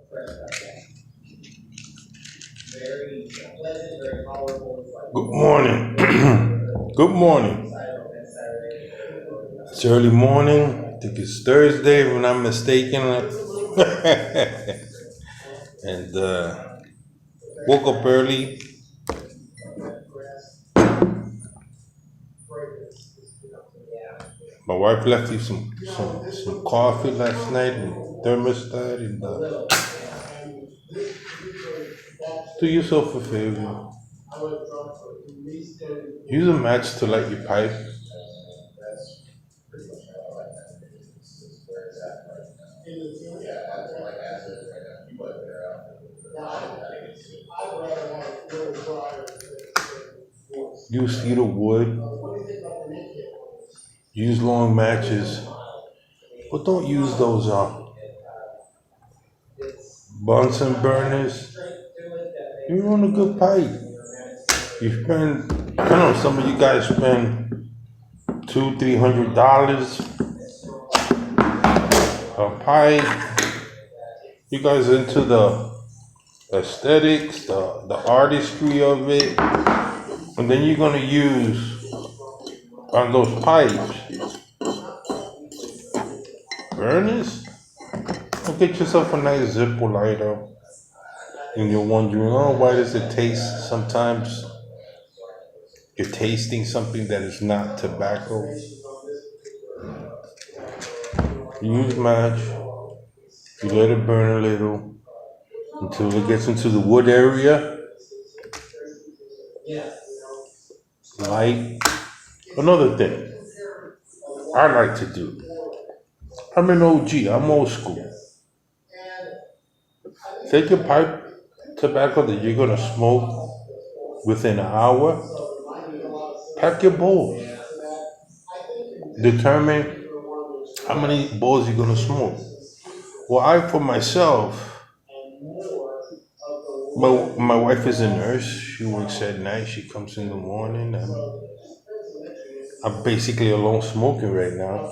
Good morning. Good morning. It's early morning. I think it's Thursday, if I'm not mistaken. And woke up early. My wife left you some coffee last night and thermostat. And do yourself a favor. Use a match to light your pipe. Use cedar wood. Use long matches. But don't use those Bunsen burners. You want a good pipe. You spend, I know some of you guys spend $200-$300 a pipe. You guys into the aesthetics, the artistry of it, and then you're gonna use on those pipes burners. Well, get yourself a nice Zippo lighter, and you're wondering, oh, why does it taste? Sometimes you're tasting something that is not tobacco. You use match, you let it burn a little until it gets into the wood area. Light. Another thing I like to do, I'm an OG, I'm old school. Take your pipe tobacco that you're gonna smoke within an hour, pack your bowls. Determine how many bowls you're gonna smoke. Well, I, for myself, my wife is a nurse. She works at night. She comes in the morning. I'm basically alone smoking right now.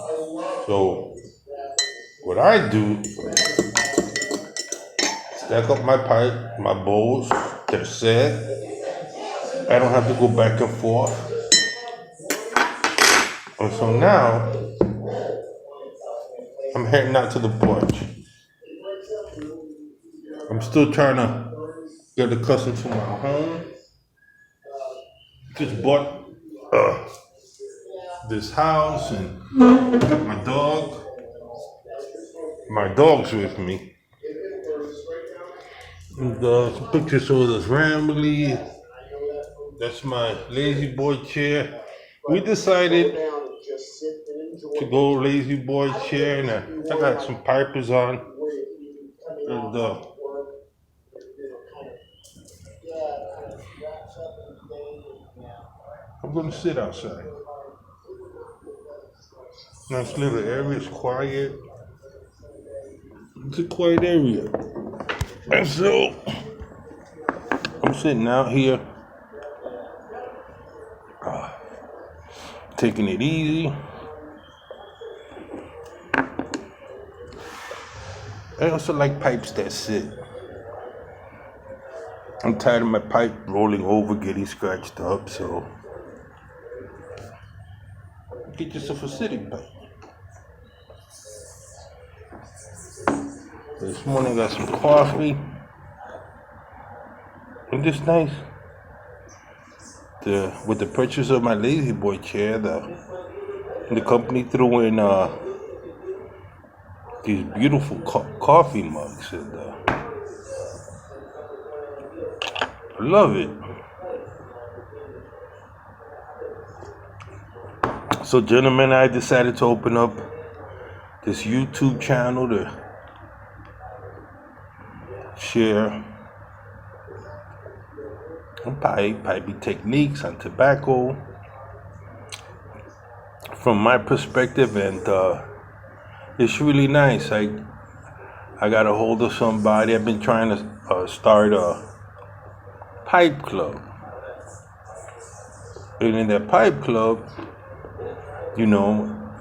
So what I do, stack up my pipe, my bowls. They're set. I don't have to go back and forth. And so now I'm heading out to the porch. I'm still trying to get accustomed to my home. Just bought this house and my dog. My dog's with me. And some pictures of the family. That's my lazy boy chair. We decided to go lazy boy chair, and I got some pipers on. And I'm gonna sit outside. Nice little area, it's quiet. It's a quiet area. And so I'm sitting out here, taking it easy. I also like pipes that sit. I'm tired of my pipe rolling over, getting scratched up, so get yourself a sitting pipe. This morning I got some coffee. And this nice. With the purchase of my lazy boy chair, the company threw in these beautiful coffee mugs, and I love it. So, gentlemen, I decided to open up this YouTube channel to share piping techniques on tobacco from my perspective, and it's really nice. I got a hold of somebody. I've been trying to start a pipe club, and in that pipe club,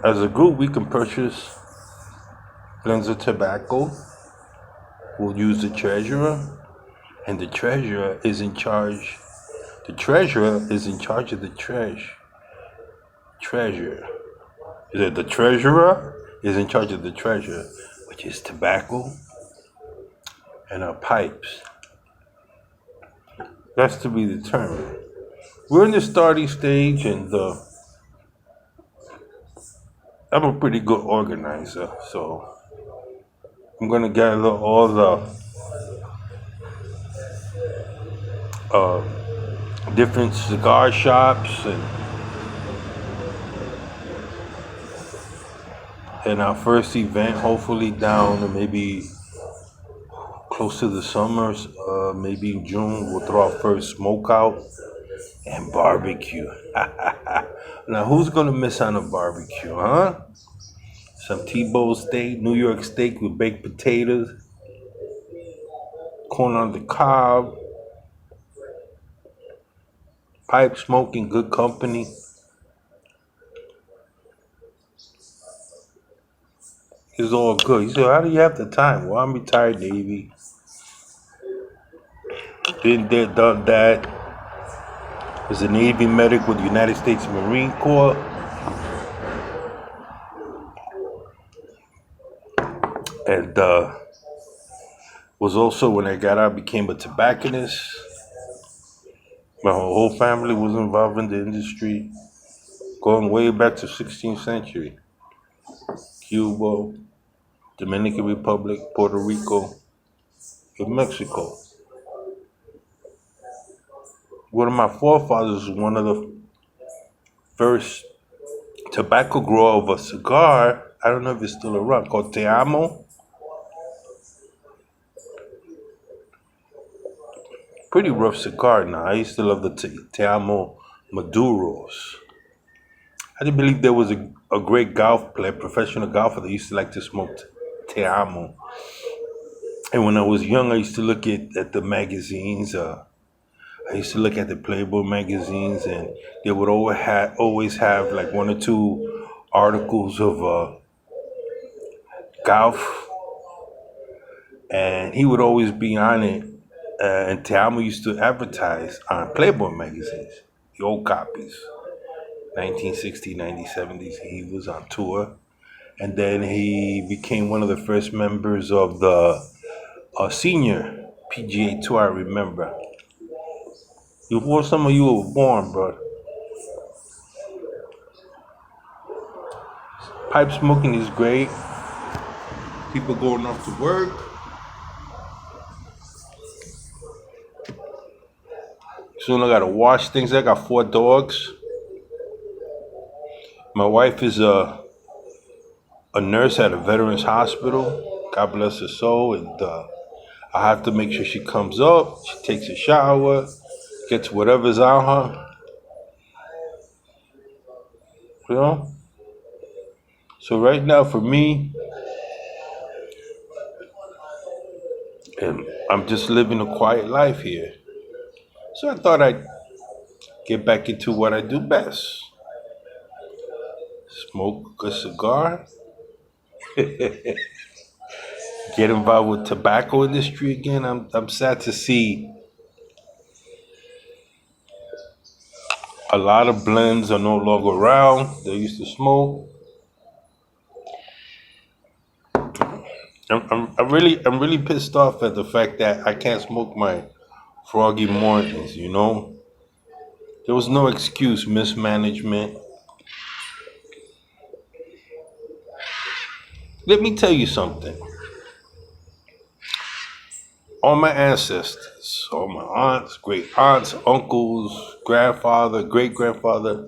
as a group, we can purchase blends of tobacco, will use the treasurer, and the treasurer is in charge. The treasurer is in charge of the treasure. The treasurer is in charge of the treasure, which is tobacco and pipes. That's to be determined. We're in the starting stage, and I'm a pretty good organizer, so I'm gonna gather all the uh, different cigar shops and our first event, hopefully down to maybe close to the summers, maybe in June, we'll throw our first smoke out and barbecue. Now, who's gonna miss on a barbecue, huh? Some T-bone steak, New York steak with baked potatoes, corn on the cob, pipe smoking, good company. It's all good. He said, how do you have the time? Well, I'm retired Navy. Been there, done that. Was a Navy medic with the United States Marine Corps. And was also, when I got out, became a tobacconist. My whole family was involved in the industry, going way back to 16th century. Cuba, Dominican Republic, Puerto Rico, and Mexico. One of my forefathers was one of the first tobacco grower of a cigar. I don't know if it's still around, called Te Amo. Pretty rough cigar now. I used to love the Te Amo Maduros. I didn't believe there was a great golf player, professional golfer that used to like to smoke Te Amo. And when I was young, I used to look at the magazines. I used to look at the Playboy magazines, and they would always have like one or two articles of golf, and he would always be on it. And Te Amo used to advertise on Playboy magazines, the old copies, 1960s, 1970s. He was on tour, and then he became one of the first members of the senior PGA Tour. I remember. Before some of you were born, bro. Pipe smoking is great. People going off to work. Soon I gotta wash things. I got 4 dogs. My wife is a nurse at a veterans hospital. God bless her soul. And I have to make sure she comes up, she takes a shower, gets whatever's on her. You know? So right now for me, and I'm just living a quiet life here. So I thought I'd get back into what I do best. Smoke a cigar, get involved with tobacco industry again. I'm sad to see a lot of blends are no longer around. They used to smoke. I'm really pissed off at the fact that I can't smoke my froggy mornings. You know, there was no excuse, mismanagement. Let me tell you something. All my ancestors, all my aunts, great aunts, uncles, grandfather, great grandfather,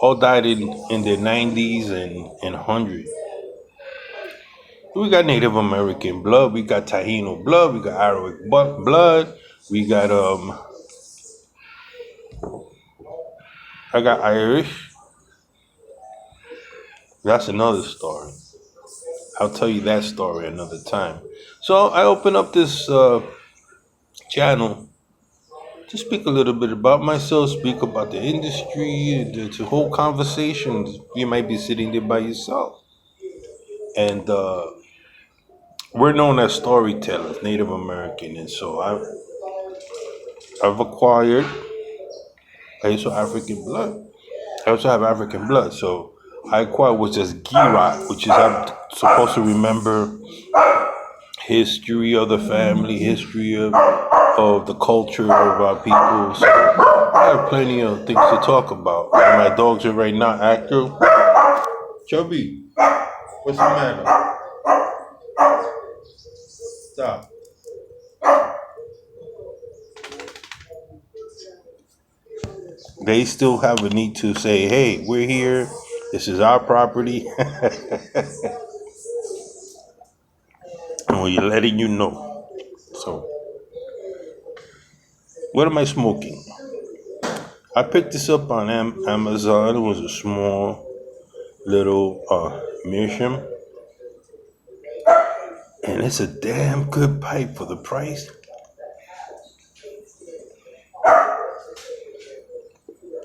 all died in their 90s and 100. We got Native American blood, we got Taino blood, we got Arabic blood, we got I got Irish. That's another story. I'll tell you that story another time. So I open up this channel to speak a little bit about myself, speak about the industry, the whole conversation. You might be sitting there by yourself, and we're known as storytellers, Native American, and so I've acquired. I also African blood. I also have African blood, so I acquired was just Girat, which is I'm supposed to remember history of the family, history of the culture of our people. So I have plenty of things to talk about. And my dogs are right now active. Chubby, what's the matter? Stop. They still have a need to say, hey, we're here. This is our property. And we're letting you know. So, what am I smoking? I picked this up on Amazon. It was a small little meerschaum. And it's a damn good pipe for the price.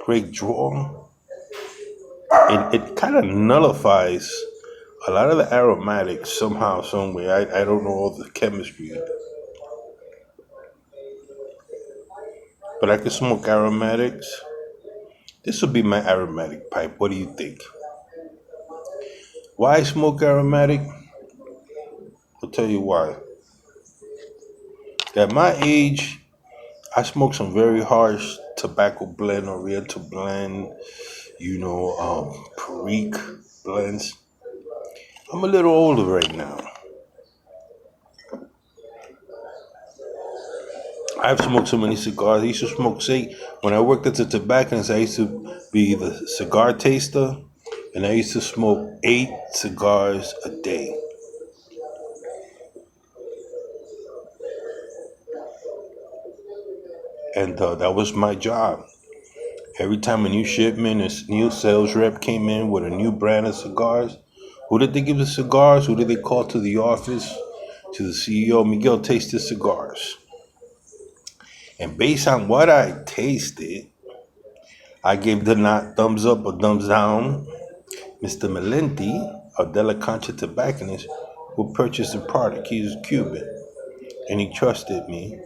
Great draw. And it kind of nullifies a lot of the aromatics somehow, some way. I don't know all the chemistry. But I can smoke aromatics. This would be my aromatic pipe. What do you think? Why I smoke aromatic? I'll tell you why. At my age, I smoke some very harsh tobacco blend, oriental blend, Perique blends. I'm a little older right now. I've smoked so many cigars. I used to smoke, say, when I worked at the tobacconist, I used to be the cigar taster, and I used to smoke 8 cigars a day. And that was my job. Every time a new shipment, a new sales rep came in with a new brand of cigars, who did they give the cigars? Who did they call to the office? To the CEO, Miguel, taste the cigars. And based on what I tasted, I gave the not thumbs up or thumbs down. Mr. Melenti of De La Concha Tobacconist who purchased the product. He's Cuban. And he trusted me.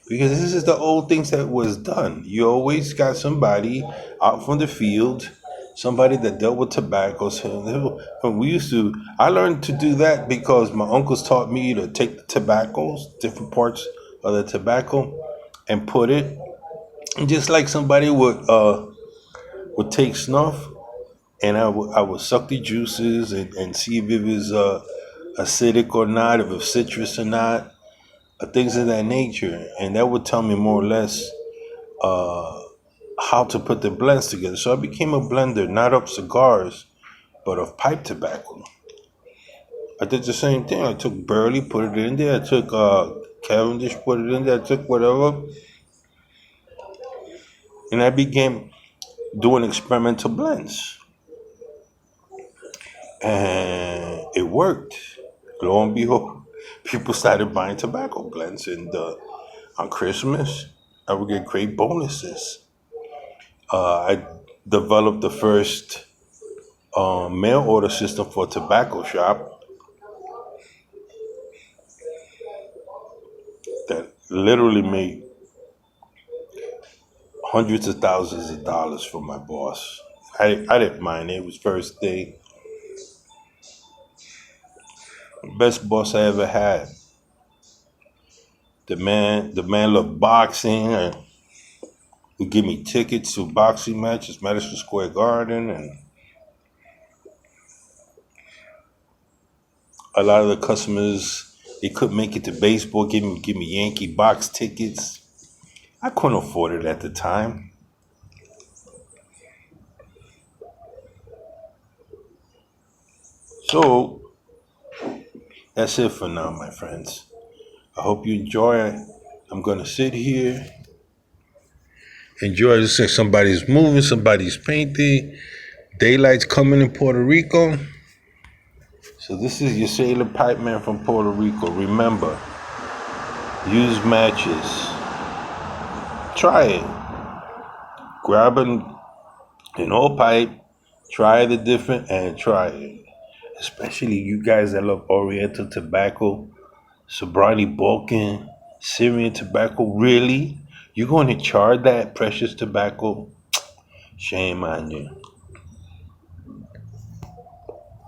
Because this is the old things that was done. You always got somebody out from the field, somebody that dealt with tobacco. I learned to do that because my uncles taught me to take the tobaccos, different parts of the tobacco, and put it, just like somebody would take snuff, and I would suck the juices and see if it was acidic or not, if it was citrus or not, things of that nature, and that would tell me more or less how to put the blends together. So I became a blender, not of cigars, but of pipe tobacco. I did the same thing. I took Burley, put it in there. I took Cavendish, put it in there. I took whatever, and I began doing experimental blends, and it worked. Lo and behold, people started buying tobacco blends, and on Christmas, I would get great bonuses. I developed the first mail order system for a tobacco shop that literally made hundreds of thousands of dollars for my boss. I didn't mind it. It was first day. Best boss I ever had. The man loved boxing and would give me tickets to boxing matches, Madison Square Garden, and a lot of the customers they couldn't make it to baseball, give me Yankee box tickets. I couldn't afford it at the time. So that's it for now, my friends. I hope you enjoy it. I'm gonna sit here, enjoy this. Somebody's moving, somebody's painting. Daylight's coming in Puerto Rico. So this is your sailor pipe man from Puerto Rico. Remember, use matches. Try it. Grab an old pipe, try the different, and try it. especially you guys that love Oriental tobacco, sobriety bulking, Syrian tobacco. Really? You're going to charge that precious tobacco? Shame on you.